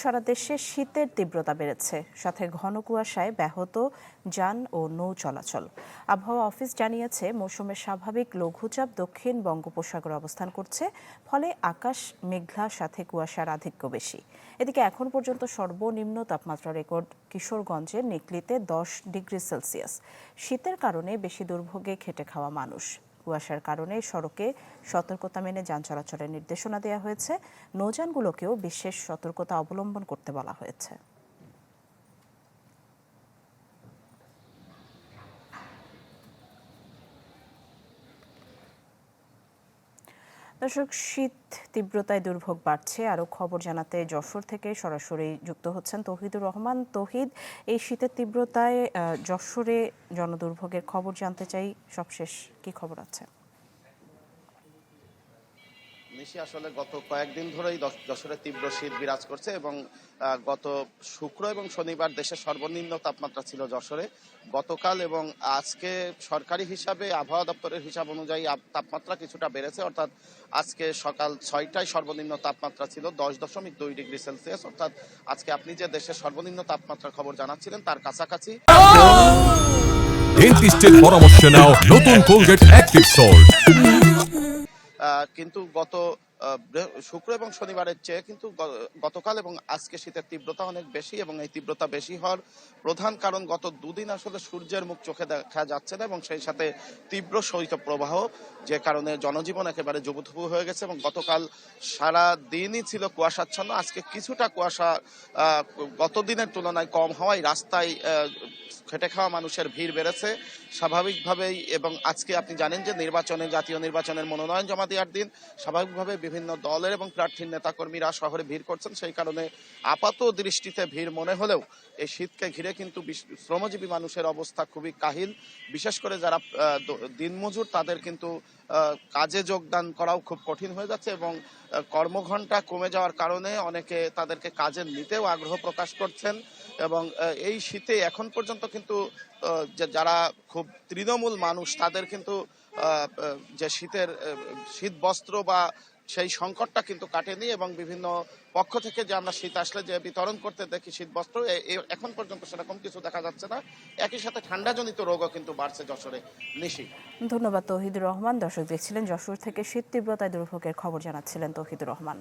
সারা দেশে শীতের তীব্রতা বেড়েছে, সাথে ঘন কুয়াশায় ব্যাহত যান ও নৌ চলাচল। আবহাওয়া অফিস জানিয়েছে, মৌসুমের স্বাভাবিক লঘুচাপ দক্ষিণ বঙ্গোপসাগরে অবস্থান করছে, ফলে আকাশ মেঘলা, সাথে কুয়াশার আধিক্য বেশি। এদিকে এখন পর্যন্ত সর্বনিম্ন তাপমাত্রা রেকর্ড কিশোরগঞ্জের নিকলিতে 10 ডিগ্রি সেলসিয়াস। শীতের কারণে বেশি দুর্ভোগে খেটে খাওয়া মানুষ। কুয়াশার কারণে সড়কে সতর্কতা মেনে যান চলাচলের নির্দেশনা দেওয়া হয়েছে। নৌযানগুলোকেও বিশেষ সতর্কতা অবলম্বন করতে বলা হয়েছে। দর্শক, শীত তীব্রতায় দুর্ভোগ বাড়ছে। আরও খবর জানাতে যশোর থেকে সরাসরি যুক্ত হচ্ছেন তৌহিদুর রহমান। তৌহিদ, এই শীতের তীব্রতায় যশোরে জনদুর্ভোগের খবর জানতে চাই, সবশেষ কি খবর আছে? নিশি, আসলে গত কয়েকদিন ধরেই যশোরে তীব্র শীত বিরাজ করছে এবং গত শুক্র এবং শনিবার দেশের সর্বনিম্ন তাপমাত্রা ছিল যশোরে। গতকাল এবং আজকে সরকারি হিসাবে আবহাওয়া দপ্তরের হিসাব অনুযায়ী তাপমাত্রা কিছুটা বেড়েছে, অর্থাৎ আজকে সকাল 6টায় সর্বনিম্ন তাপমাত্রা ছিল 10.2 ডিগ্রি সেলসিয়াস, অর্থাৎ আজকে আপনি যে দেশের সর্বনিম্ন তাপমাত্রার খবর জানাচ্ছিলেন তার কাছাকাছি। ডেন্টিস্টের পরামর্শ নাও নতুন কোলগেট অ্যাক্টিভ সল্ট। কিন্তু গত শুক্র এবং শনিবারের চেয়ে কিন্তু গতকাল এবং আজকে শীতের তীব্রতা অনেক বেশি, এবং এই তীব্রতা বেশি হওয়ার প্রধান কারণ গত দুদিন আসলে সূর্যের মুখ চোখে দেখা যাচ্ছে না, এবং সেই সাথে তীব্র শৈত্যপ্রবাহ, যে কারণে জনজীবন একেবারে জবুথবু হয়ে গেছে। এবং গতকাল সারা দিনই ছিল কুয়াশাচ্ছন্ন। আজকে কিছুটা কুয়াশা গত দিনের তুলনায় কম হওয়ায় রাস্তায় খেটে খাওয়া মানুষের ভিড় বেড়েছে স্বাভাবিকভাবেই। এবং আজকে আপনি জানেন যে জাতীয় নির্বাচনের মনোনয়ন জমা দেওয়ার দিন। স্বাভাবিকভাবে বিভিন্ন দলের এবং প্রার্থীর নেতাকর্মীরা শহরে ভিড় করছেন, সেই কারণে আপাত দৃষ্টিতে ভিড় মনে হলেও এই শীতকে ঘিরে কিন্তু শ্রমজীবী মানুষের অবস্থা খুবই কাহিল। বিশেষ করে যারা দিনমজুর, তাদের কিন্তু কাজে যোগদান করাও খুব কঠিন হয়ে যাচ্ছে, এবং কর্মঘণ্টা কমে যাওয়ার কারণে অনেকে তাদেরকে কাজে নিতেও আগ্রহ প্রকাশ করছেন। এবং এই শীতে এখন পর্যন্ত কিন্তু যারা খুব তৃণমূল মানুষ, তাদের কিন্তু যে শীত বস্ত্র বা সেই সংকটটা কিন্তু কাটেনি, এবং বিভিন্ন পক্ষ থেকে যে আমরা শীত আসলে যে বিতরণ করতে দেখি শীত বস্ত্র, এখন পর্যন্ত সেরকম কিছু দেখা যাচ্ছে না। একই সাথে ঠান্ডাজনিত রোগও কিন্তু বাড়ছে যশোরে। নিশি, ধন্যবাদ তৌহিদুর রহমান। দর্শক দেখছিলেন যশোর থেকে শীত তীব্রতায় দুর্ভোগের খবর জানাচ্ছিলেন তৌহিদুর রহমান।